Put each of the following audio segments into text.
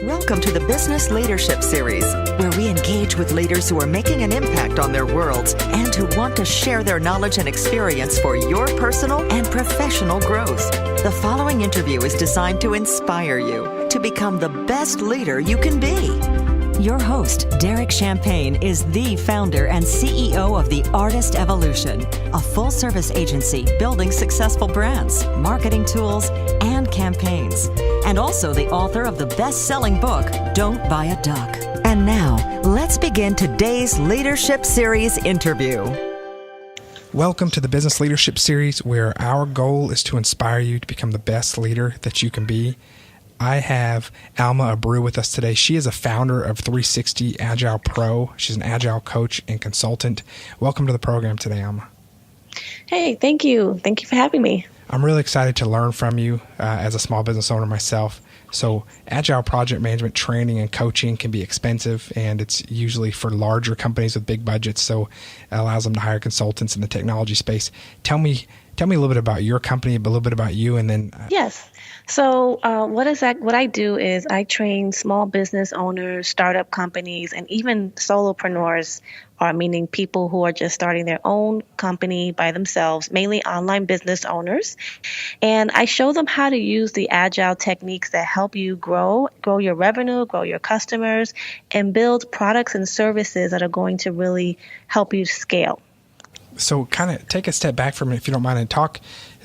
Welcome to the Business Leadership Series, where we engage with leaders who are making an impact on their worlds and who want to share their knowledge and experience for your personal and professional growth. The following interview is designed to inspire you to become the best leader you can be. Your host, Derek Champagne, is the founder and CEO of The Artist Evolution, a full-service agency building successful brands, marketing tools, and campaigns, and also the author of the best-selling book, Don't Buy a Duck. And now, let's begin today's Leadership Series interview. Welcome to the Business Leadership Series, where our goal is to inspire you to become the best leader that you can be. I have Alma Abreu with us today. She is a founder of 360 Agile Pro. She's an Agile coach and consultant. Welcome to the program today, Alma. Hey, thank you. Thank you for having me. I'm really excited to learn from you as a small business owner myself. So Agile Project Management training and coaching can be expensive, and it's usually for larger companies with big budgets, so it allows them to hire consultants in the technology space. Tell me a little bit about your company, a little bit about you, and then... Yes. So what I do is I train small business owners, startup companies, and even solopreneurs, meaning people who are just starting their own company by themselves, mainly online business owners. And I show them how to use the Agile techniques that help you grow your revenue, grow your customers, and build products and services that are going to really help you scale. So kind of take a step back from it, if you don't mind, and talk.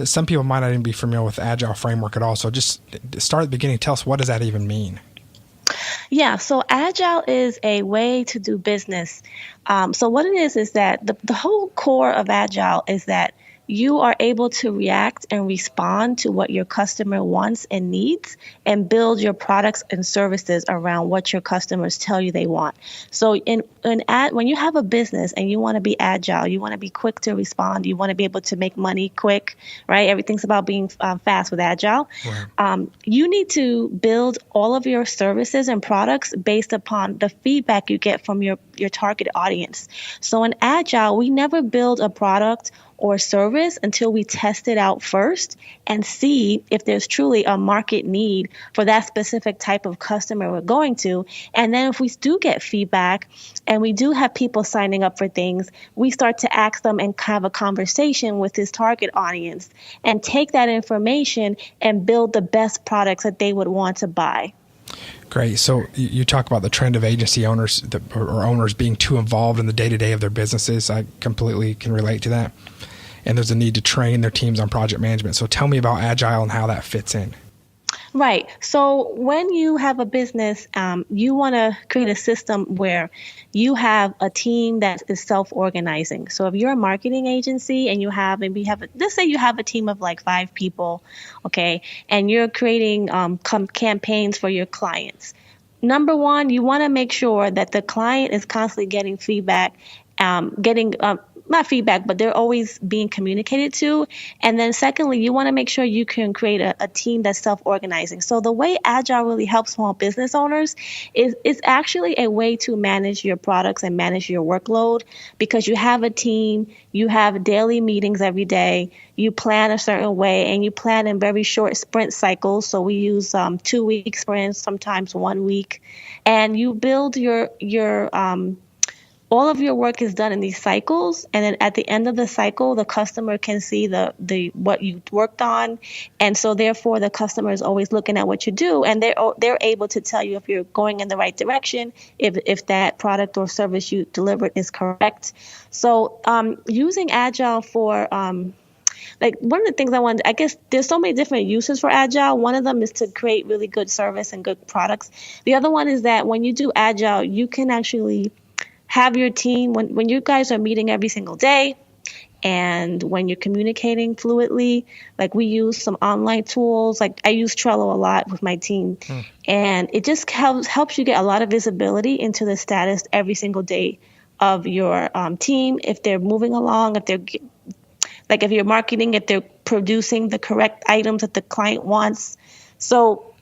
Some people might not even be familiar with the Agile framework at all. So just start at the beginning. Tell us, what does that even mean? Yeah, so Agile is a way to do business. So what it is that the whole core of Agile is that you are able to react and respond to what your customer wants and needs and build your products and services around what your customers tell you they want. So when you have a business and you want to be agile, you want to be quick to respond, you want to be able to make money quick, right? Everything's about being fast with Agile. Right. You need to build all of your services and products based upon the feedback you get from your target audience. So in Agile, we never build a product or service until we test it out first and see if there's truly a market need for that specific type of customer we're going to. And then if we do get feedback and we do have people signing up for things, we start to ask them and have a conversation with this target audience and take that information and build the best products that they would want to buy. Great. So you talk about the trend of agency owners or owners being too involved in the day-to-day of their businesses. I completely can relate to that. And there's a need to train their teams on project management. So tell me about Agile and how that fits in. Right. So when you have a business, you want to create a system where you have a team that is self-organizing. So if you're a marketing agency and let's say you have a team of like 5 people, okay, and you're creating campaigns for your clients. Number one, you want to make sure that the client is constantly getting feedback, not feedback, but they're always being communicated to. And then secondly, you want to make sure you can create a team that's self-organizing. So the way Agile really helps small business owners is actually a way to manage your products and manage your workload, because you have a team, you have daily meetings every day, you plan a certain way, and you plan in very short sprint cycles. So we use 2-week sprints, sometimes 1 week, and you build your all of your work is done in these cycles, and then at the end of the cycle, the customer can see the what you worked on, and so therefore the customer is always looking at what you do, and they're able to tell you if you're going in the right direction, if that product or service you delivered is correct. So using Agile for like one of the things I guess there's so many different uses for Agile. One of them is to create really good service and good products. The other one is that when you do Agile, you can actually have your team, when you guys are meeting every single day and when you're communicating fluidly, like we use some online tools, like I use Trello a lot with my team, and it just helps you get a lot of visibility into the status every single day of your team, if they're moving along, if you're marketing, if they're producing the correct items that the client wants. So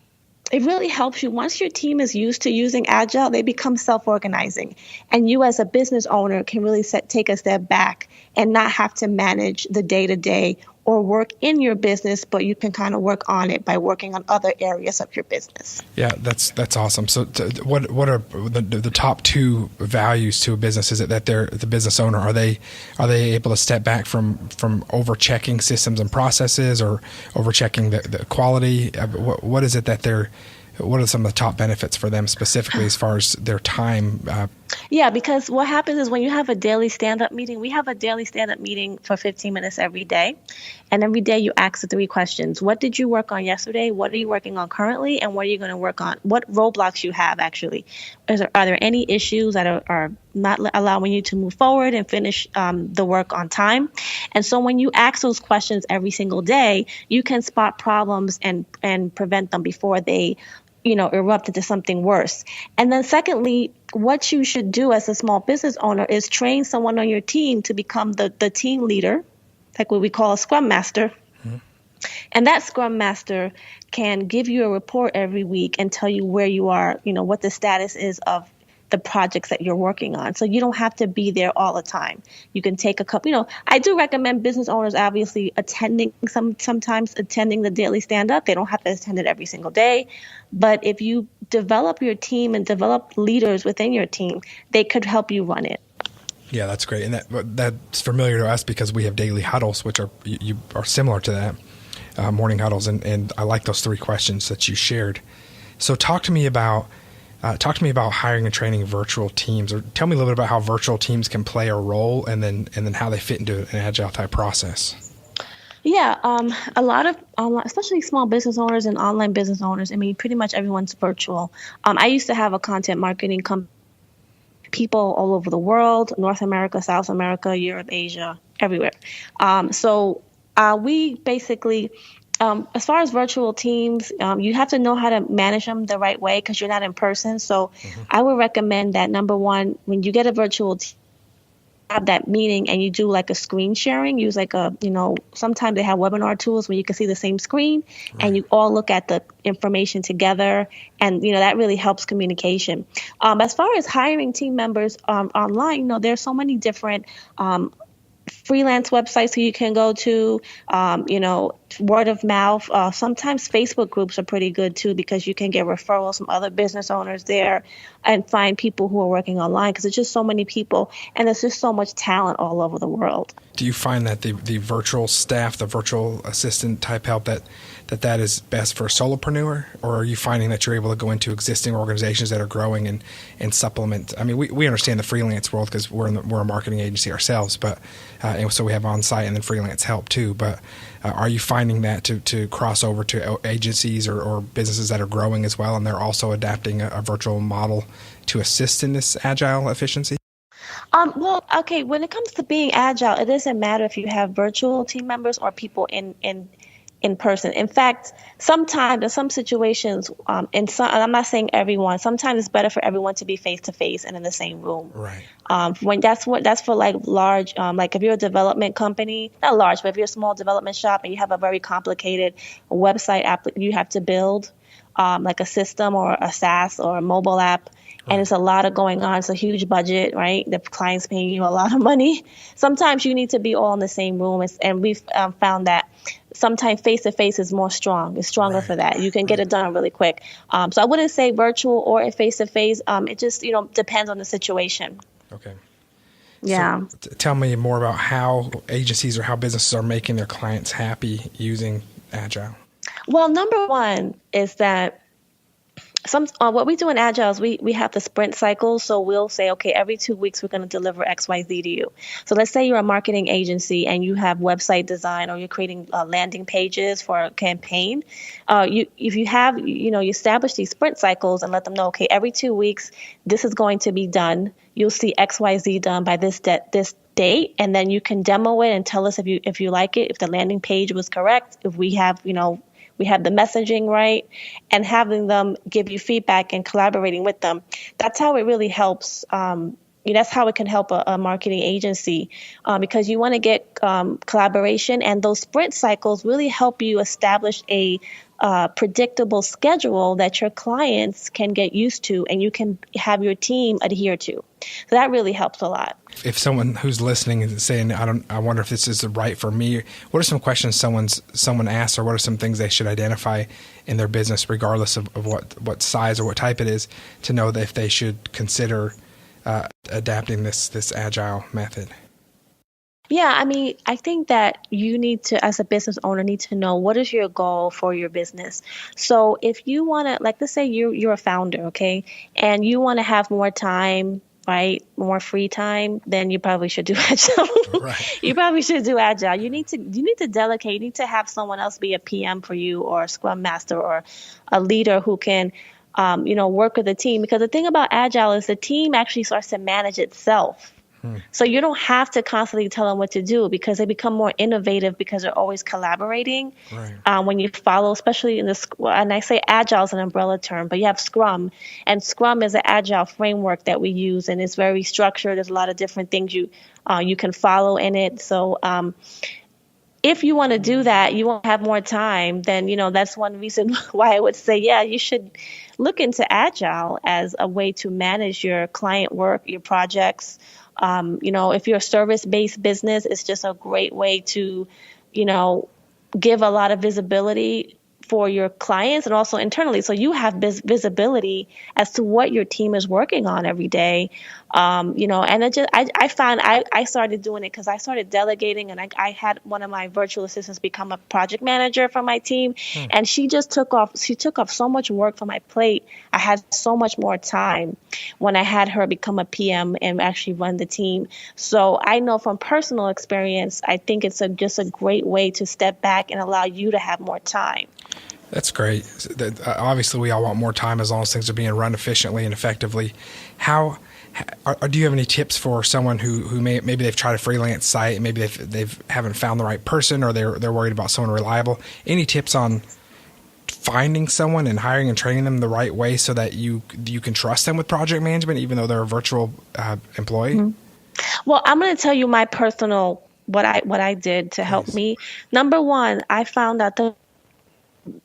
it really helps you. Once your team is used to using Agile, they become self-organizing. And you as a business owner can really take a step back and not have to manage the day-to-day or work in your business, but you can kind of work on it by working on other areas of your business. Yeah, that's awesome. So what are the top two values to a business? Is it that they're the business owner, are they able to step back from over checking systems and processes or over checking the quality? What is it that what are some of the top benefits for them specifically as far as their time? Yeah, because what happens is when you have a daily stand-up meeting, we have a daily stand-up meeting for 15 minutes every day. And every day you ask the three questions. What did you work on yesterday? What are you working on currently? And what are you going to work on? What roadblocks you have, actually? Are there any issues that are not allowing you to move forward and finish the work on time? And so when you ask those questions every single day, you can spot problems and prevent them before they erupt into something worse. And then secondly, what you should do as a small business owner is train someone on your team to become the team leader, like what we call a Scrum Master. Mm-hmm. And that Scrum Master can give you a report every week and tell you where you are, what the status is of the projects that you're working on. So you don't have to be there all the time. You can take a couple, I do recommend business owners obviously sometimes attending the daily stand-up. They don't have to attend it every single day. But if you develop your team and develop leaders within your team, they could help you run it. Yeah, that's great. And that's familiar to us because we have daily huddles, which you are similar to that, morning huddles. And I like those three questions that you shared. So talk to me about hiring and training virtual teams, or tell me a little bit about how virtual teams can play a role, and then how they fit into an agile type process. Yeah, a lot of especially small business owners and online business owners. I mean, pretty much everyone's virtual. I used to have a content marketing company. People all over the world, North America, South America, Europe, Asia, everywhere. So we basically. As far as virtual teams, you have to know how to manage them the right way because you're not in person. So I would recommend that, number one, when you get a virtual team, have that meeting and you do like a screen sharing, use like sometimes they have webinar tools where you can see the same screen and you all look at the information together. And, that really helps communication. As far as hiring team members online, there's so many different freelance websites you can go to, word of mouth. Sometimes Facebook groups are pretty good too because you can get referrals from other business owners there and find people who are working online because there's just so many people and there's just so much talent all over the world. Do you find that the virtual staff, the virtual assistant type help, that is best for a solopreneur, or are you finding that you're able to go into existing organizations that are growing and supplement? I mean, we understand the freelance world because we're a marketing agency ourselves, but and so we have on-site and then freelance help too. But are you finding that to cross over to agencies or businesses that are growing as well, and they're also adapting a virtual model to assist in this agile efficiency? Well, okay, when it comes to being agile, it doesn't matter if you have virtual team members or people in person. In fact, sometimes in some situations, and I'm not saying everyone, sometimes it's better for everyone to be face to face and in the same room. Right. When that's for like large, like if you're a development company, not large, but if you're a small development shop and you have a very complicated website app you have to build, like a system or a SaaS or a mobile app. And it's a lot of going on. It's a huge budget, right? The client's paying you a lot of money. Sometimes you need to be all in the same room. And we've found that sometimes face-to-face is more strong. It's stronger for that. You can get it done really quick. So I wouldn't say virtual or face-to-face. It just, depends on the situation. Okay. Yeah. So tell me more about how agencies or how businesses are making their clients happy using Agile. Well, number one is that what we do in Agile is we have the sprint cycle. So we'll say, okay, every 2 weeks, we're going to deliver XYZ to you. So let's say you're a marketing agency and you have website design or you're creating landing pages for a campaign. If you have, you establish these sprint cycles and let them know, okay, every 2 weeks, this is going to be done. You'll see XYZ done by this date. And then you can demo it and tell us if you like it, if the landing page was correct, if we have, we have the messaging right, and having them give you feedback and collaborating with them. That's how it really helps. That's how it can help a marketing agency because you want to get collaboration, and those sprint cycles really help you establish a predictable schedule that your clients can get used to and you can have your team adhere to. So that really helps a lot. If someone who's listening is saying, I wonder if this is right for me, what are some questions someone asks, or what are some things they should identify in their business, regardless of what size or what type it is, to know that if they should consider adapting this agile method? Yeah, I mean, I think that you need to, as a business owner, need to know what is your goal for your business. So if you want to, like, let's say you're a founder, okay, and you want to have more time, right, more free time, then you probably should do agile. Right. You probably should do agile. You need to delegate. You need to have someone else be a PM for you, or a scrum master, or a leader who can work with the team. Because the thing about agile is the team actually starts to manage itself. So you don't have to constantly tell them what to do, because they become more innovative because they're always collaborating. Right. When you follow, especially in this, and I say agile is an umbrella term, but you have Scrum, and Scrum is an agile framework that we use, and it's very structured. There's a lot of different things you can follow in it. So if you want to do that, you won't have more time, then, that's one reason why I would say, yeah, you should look into agile as a way to manage your client work, your projects. If you're a service-based business, it's just a great way to, give a lot of visibility for your clients and also internally. So you have visibility as to what your team is working on every day. And I found I started doing it because I started delegating, and I had one of my virtual assistants become a project manager for my team. And she took off so much work from my plate. I had so much more time when I had her become a PM and actually run the team. So I know from personal experience, I think it's just a great way to step back and allow you to have more time. That's great. Obviously, we all want more time as long as things are being run efficiently and effectively. Do you have any tips for someone who maybe they've tried a freelance site, maybe they haven't found the right person, or they're worried about someone reliable? Any tips on finding someone and hiring and training them the right way so that you can trust them with project management, even though they're a virtual employee? Mm-hmm. Well, I'm going to tell you my personal what I did to help me. Number one, I found out that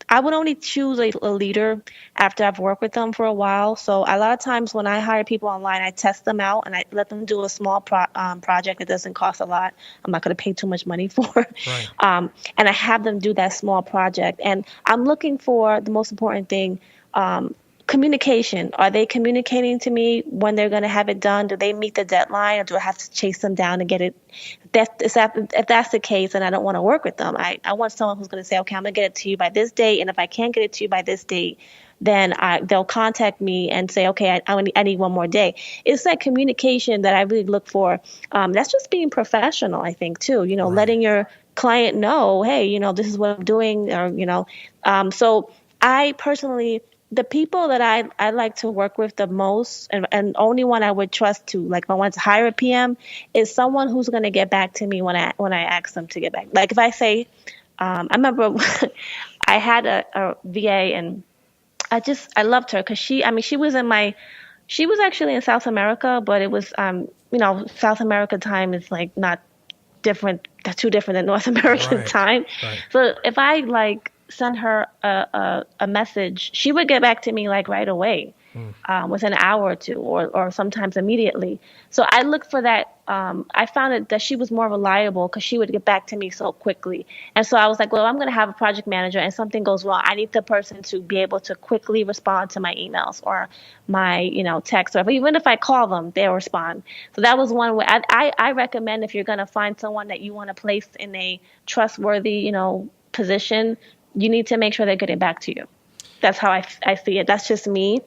I would only choose a leader after I've worked with them for a while. So a lot of times when I hire people online, I test them out and I let them do a small project that doesn't cost a lot. I'm not going to pay too much money for. Right. And I have them do that small project. And I'm looking for the most important thing, communication. Are they communicating to me when they're going to have it done? Do they meet the deadline, or do I have to chase them down and get it? If that's the case, then I don't want to work with them. I want someone who's going to say, okay, I'm going to get it to you by this date. And if I can't get it to you by this date, then they'll contact me and say, okay, I need one more day. It's that communication that I really look for. That's just being professional, I think, too. Right. Letting your client know, hey, this is what I'm doing, or, so I personally, the people that I like to work with the most, and only one I would trust to, like, if I want to hire a PM, is someone who's going to get back to me when I ask them to get back. Like if I say, I remember I had a VA, and I loved her because she was actually in South America, but it was, South America time is like not different, too different than North American time. Right. So if I send her a message, she would get back to me right away, within an hour or two, or sometimes immediately. So I looked for that. I found that she was more reliable because she would get back to me so quickly. And so I was like, well, I'm going to have a project manager and something goes wrong, I need the person to be able to quickly respond to my emails or my, text, or even if I call them, they'll respond. So that was one way. I recommend, if you're going to find someone that you want to place in a trustworthy, position, you need to make sure they're getting back to you. That's how I see it. That's just me.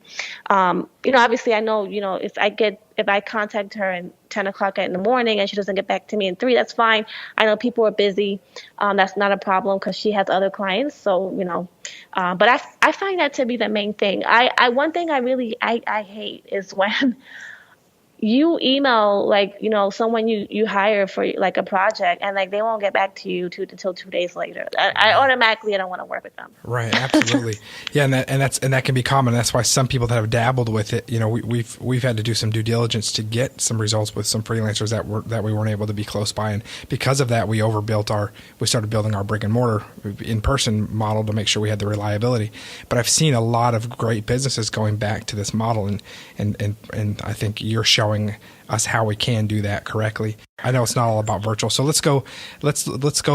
Obviously I know, if I contact her at 10 o'clock in the morning and she doesn't get back to me in 3, that's fine. I know people are busy. That's not a problem because she has other clients. So, but I find that to be the main thing. One thing I hate is when you email like, someone you hire for like a project, and like they won't get back to you until 2 days later. I automatically, I don't want to work with them. Right, absolutely. Yeah, and that can be common. That's why some people that have dabbled with it, we've had to do some due diligence to get some results with some freelancers that we weren't able to be close by, and because of that, we started building our brick and mortar in person model to make sure we had the reliability. But I've seen a lot of great businesses going back to this model, and I think you're showing us how we can do that correctly. I know it's not all about virtual, so let's go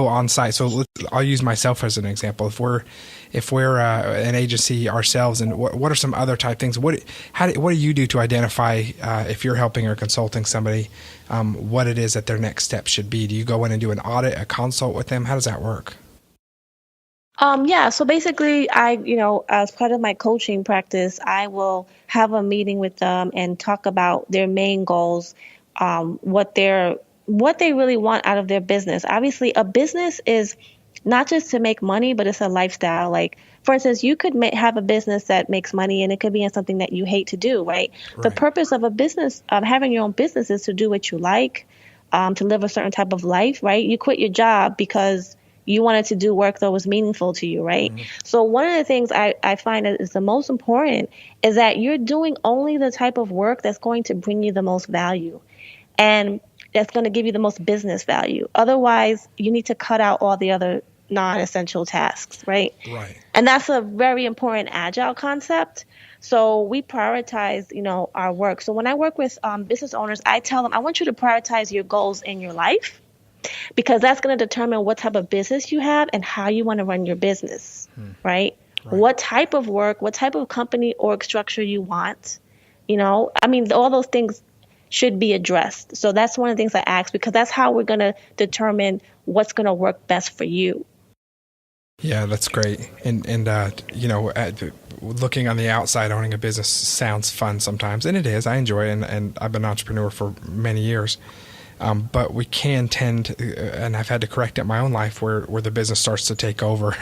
on site. So I'll use myself as an example. If we're an agency ourselves, and what are some other type things? What do you do to identify if you're helping or consulting somebody, what it is that their next step should be? Do you go in and do an audit, a consult with them? How does that work? Yeah, so basically as part of my coaching practice, I will have a meeting with them and talk about their main goals, what they really want out of their business. Obviously, a business is not just to make money, but it's a lifestyle. Like, for instance, you could have a business that makes money, and it could be in something that you hate to do, right? The purpose of a business, of having your own business, is to do what you like, to live a certain type of life, right? You quit your job because you wanted to do work that was meaningful to you, right? Mm-hmm. So one of the things I find that is the most important is that you're doing only the type of work that's going to bring you the most value, and that's going to give you the most business value. Otherwise, you need to cut out all the other non-essential tasks, right? Right. And that's a very important Agile concept. So we prioritize, our work. So when I work with business owners, I tell them, I want you to prioritize your goals in your life, because that's going to determine what type of business you have and how you want to run your business, right? What type of work, what type of company org structure you want, all those things should be addressed. So that's one of the things I ask, because that's how we're going to determine what's going to work best for you. Yeah, that's great. And looking on the outside, owning a business sounds fun sometimes, and it is. I enjoy it, and I've been an entrepreneur for many years. But we can tend, and I've had to correct it in my own life, where the business starts to take over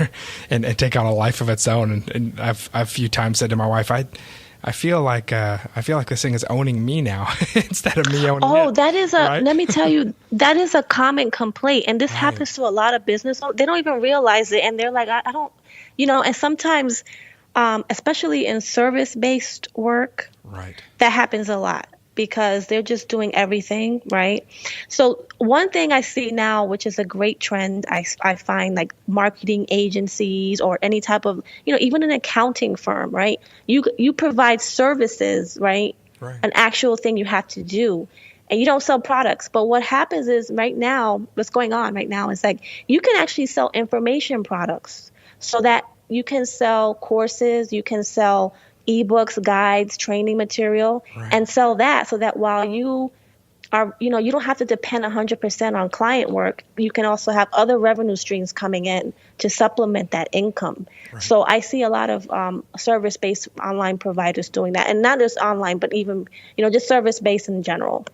and take on a life of its own. And I've a few times said to my wife, I feel like this thing is owning me now instead of me owning it. Oh, that is let me tell you, that is a common complaint, and this happens to a lot of business owners. They don't even realize it, and they're like, I don't, and sometimes, especially in service-based work, that happens a lot, because they're just doing everything, right? So one thing I see now, which is a great trend, I find, like marketing agencies or any type of, even an accounting firm, right? You provide services, right? An actual thing you have to do. And you don't sell products. But what happens is what's going on right now is like you can actually sell information products, so that you can sell courses, you can sell ebooks, guides, training material, and sell that, so that while you are, you don't have to depend 100% on client work. You can also have other revenue streams coming in to supplement that income. So I see a lot of service-based online providers doing that, and not just online, but even, just service-based in general.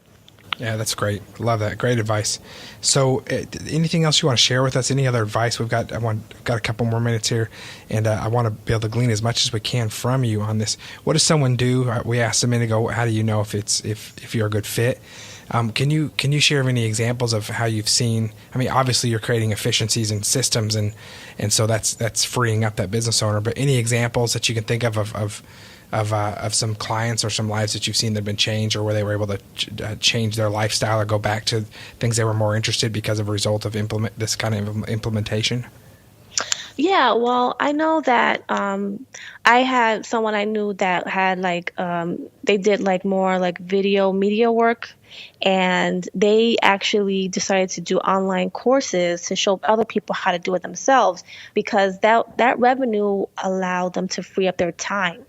Yeah, that's great. Love that. Great advice. So anything else you want to share with us? Any other advice? I've got a couple more minutes here, and I want to be able to glean as much as we can from you on this. What does someone do? We asked a minute ago, how do you know if you're a good fit? Can you share any examples of how you've seen? I mean, obviously you're creating efficiencies and systems, and so that's freeing up that business owner. But any examples that you can think of some clients or some lives that you've seen that have been changed, or where they were able to change their lifestyle or go back to things they were more interested because of a result of this kind of implementation? Yeah, well, I know that I had someone I knew that had they did more video media work, and they actually decided to do online courses to show other people how to do it themselves, because that revenue allowed them to free up their time.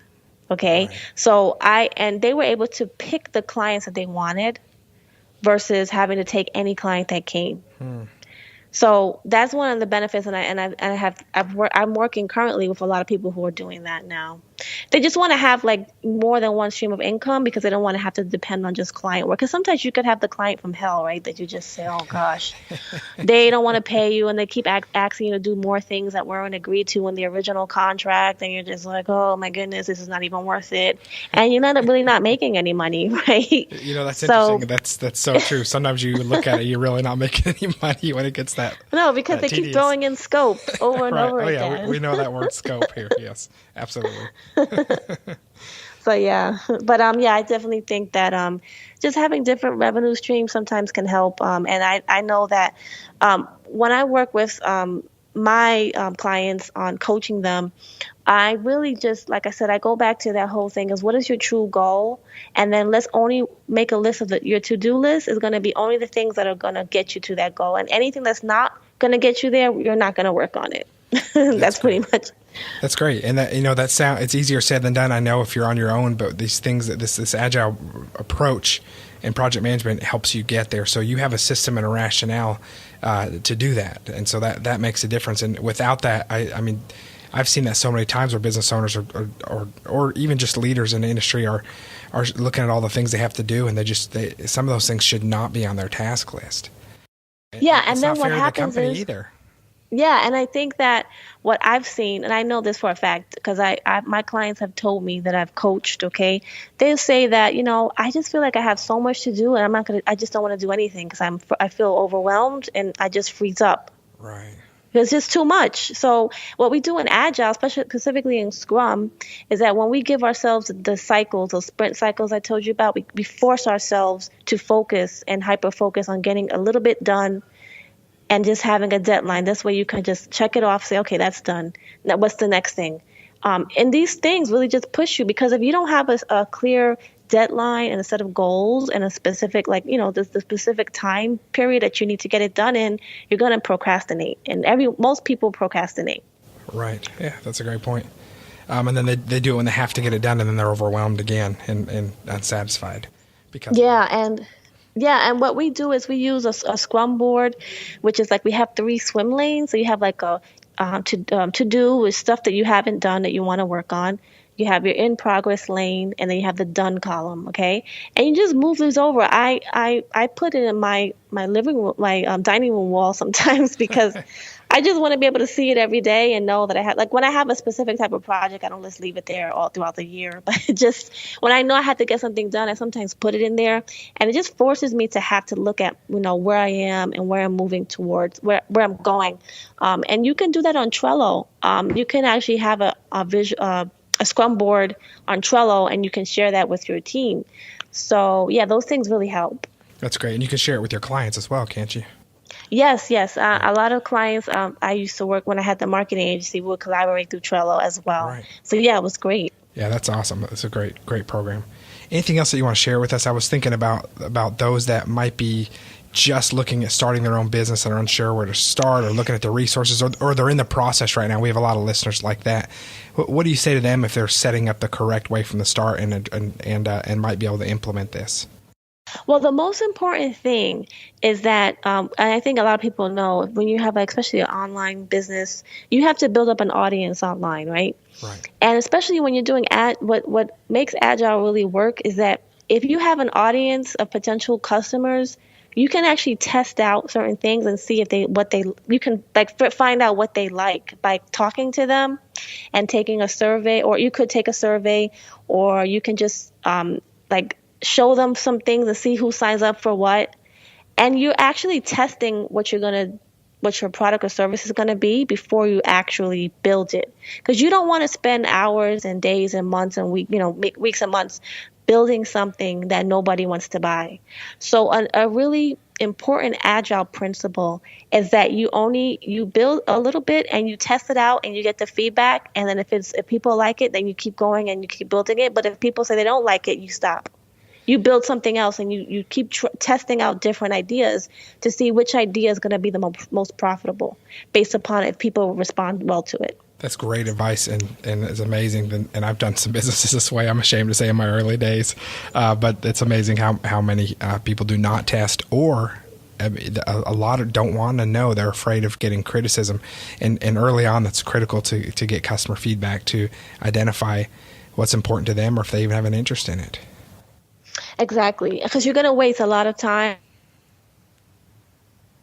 Okay. Right. So they were able to pick the clients that they wanted versus having to take any client that came. So that's one of the benefits. And I'm working currently with a lot of people who are doing that now. they just want to have like more than one stream of income because they don't want to have to depend on just client work. Because sometimes you could have the client from hell, right? That you just say, oh gosh, they don't want to pay you, and they keep asking you to do more things that weren't agreed to in the original contract, and you're just like, oh my goodness, this is not even worth it, and you're not really not making any money, right? You know, that's interesting. That's so true. Sometimes you look at it, you're really not making any money when it gets that. No, because they keep throwing in scope over and right. over again. Yeah, we know that word scope here. Yes, absolutely. So yeah, but I definitely think that just having different revenue streams sometimes can help. And I know that when I work with my clients on coaching them, I really just, like I said, I go back to that whole thing is what is your true goal? And then let's only make a list of your to-do list is going to be only the things that are going to get you to that goal. And anything that's not going to get you there, you're not going to work on it. That's pretty much. That's great. And that, it's easier said than done. I know if you're on your own, but these things that this agile approach and project management helps you get there. So you have a system and a rationale to do that. And so that makes a difference. And without that, I mean, I've seen that so many times where business owners or even just leaders in the industry are looking at all the things they have to do, and some of those things should not be on their task list. Yeah, and then what happens is either. Yeah, and I think that what I've seen, and I know this for a fact because my clients have told me that I've coached, okay? They say that, I just feel like I have so much to do and I just don't want to do anything because I feel overwhelmed and I just freeze up. Right. It's just too much. So what we do in Agile, specifically in Scrum, is that when we give ourselves the cycles, those sprint cycles I told you about, we force ourselves to focus and hyper-focus on getting a little bit done and just having a deadline. This way you can just check it off, say, okay, that's done. Now what's the next thing? And these things really just push you because if you don't have a clear deadline and a set of goals and a specific, the specific time period that you need to get it done in, you're going to procrastinate. And most people procrastinate. Right. Yeah, that's a great point. And then they do it when they have to get it done, and then they're overwhelmed again and unsatisfied. And what we do is we use a Scrum board, which is like we have 3 swim lanes. So you have like a to do with stuff that you haven't done that you want to work on. You have your in progress lane, and then you have the done column. Okay, and you just move these over. I put it in my living room, my dining room wall sometimes because I just want to be able to see it every day and know that I have, like when I have a specific type of project, I don't just leave it there all throughout the year. But just when I know I have to get something done, I sometimes put it in there, and it just forces me to have to look at, where I am and where I'm moving towards, where I'm going. And you can do that on Trello. You can actually have a Scrum board on Trello, and you can share that with your team. So yeah, those things really help. That's great. And you can share it with your clients as well, can't you? Yes. A lot of clients I used to work when I had the marketing agency would collaborate through Trello as well. Right. So yeah, it was great. Yeah, that's awesome. That's a great program. Anything else that you want to share with us? I was thinking about those that might be just looking at starting their own business and are unsure where to start, or looking at the resources, or they're in the process right now. We have a lot of listeners like that. What do you say to them if they're setting up the correct way from the start and might be able to implement this? Well, the most important thing is that, and I think a lot of people know, when you have especially an online business, you have to build up an audience online, right? Right. And especially when you're doing what makes Agile really work is that if you have an audience of potential customers, you can actually test out certain things and see you can find out what they like by talking to them and taking a survey, or you could take a survey, or you can just show them some things and see who signs up for what. And you're actually testing what your product or service is going to be before you actually build it. Because you don't want to spend hours and days and months and weeks and months building something that nobody wants to buy. So a really important Agile principle is that you build a little bit and you test it out and you get the feedback. And then if people like it, then you keep going and you keep building it. But if people say they don't like it, you stop. You build something else, and you keep testing out different ideas to see which idea is going to be the most profitable based upon if people respond well to it. That's great advice, and it's amazing. And I've done some businesses this way, I'm ashamed to say, in my early days. But it's amazing how many people do not test or a lot of don't want to know. They're afraid of getting criticism. And early on, that's critical to get customer feedback to identify what's important to them or if they even have an interest in it. Exactly, because you're going to waste a lot of time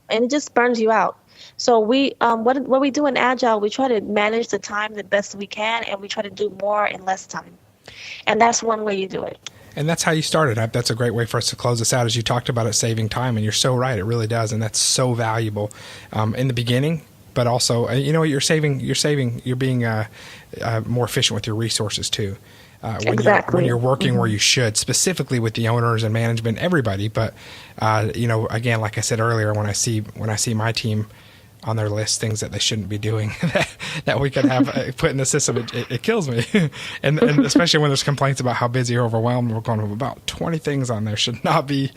and it just burns you out. So what we do in Agile, we try to manage the time the best we can, and we try to do more in less time. And that's one way you do it. And that's how you started. That's a great way for us to close this out, as you talked about it saving time. And you're so right. It really does. And that's so valuable in the beginning. But also, you're being more efficient with your resources too. Exactly. When you're working where you should, specifically with the owners and management, everybody. But again, like I said earlier, when I see my team on their list things that they shouldn't be doing that we could have put in the system, it kills me. and especially when there's complaints about how busy or overwhelmed, we're going to about 20 things on there should not be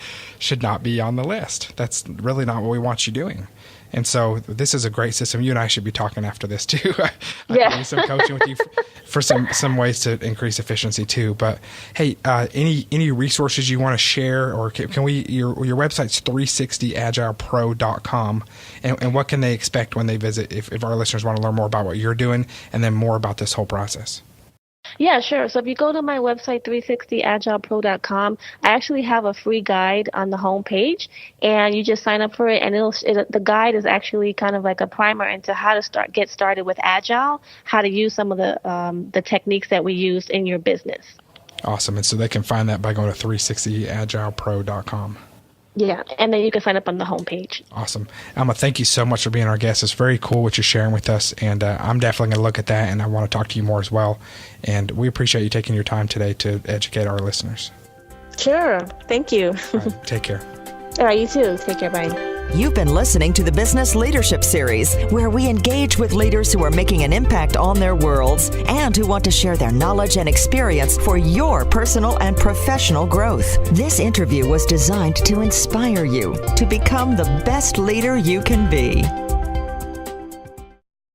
on the list. That's really not what we want you doing. And so this is a great system. You and I should be talking after this too. I can do some coaching with you for some ways to increase efficiency too. But hey, any resources you want to share, or can we? Your website's 360agilepro.com, and what can they expect when they visit? If our listeners want to learn more about what you're doing, and then more about this whole process. Yeah, sure. So if you go to my website, 360agilepro.com, I actually have a free guide on the homepage, and you just sign up for it, and the guide is actually kind of like a primer into how to get started with Agile, how to use some of the techniques that we use in your business. Awesome. And so they can find that by going to 360agilepro.com. Yeah, and then you can sign up on the homepage. Awesome. Alma, thank you so much for being our guest. It's very cool what you're sharing with us, and I'm definitely going to look at that, and I want to talk to you more as well. And we appreciate you taking your time today to educate our listeners. Sure. Thank you. All right, take care. All right, you too. Take care. Bye. You've been listening to the Business Leadership Series, where we engage with leaders who are making an impact on their worlds and who want to share their knowledge and experience for your personal and professional growth. This interview was designed to inspire you to become the best leader you can be.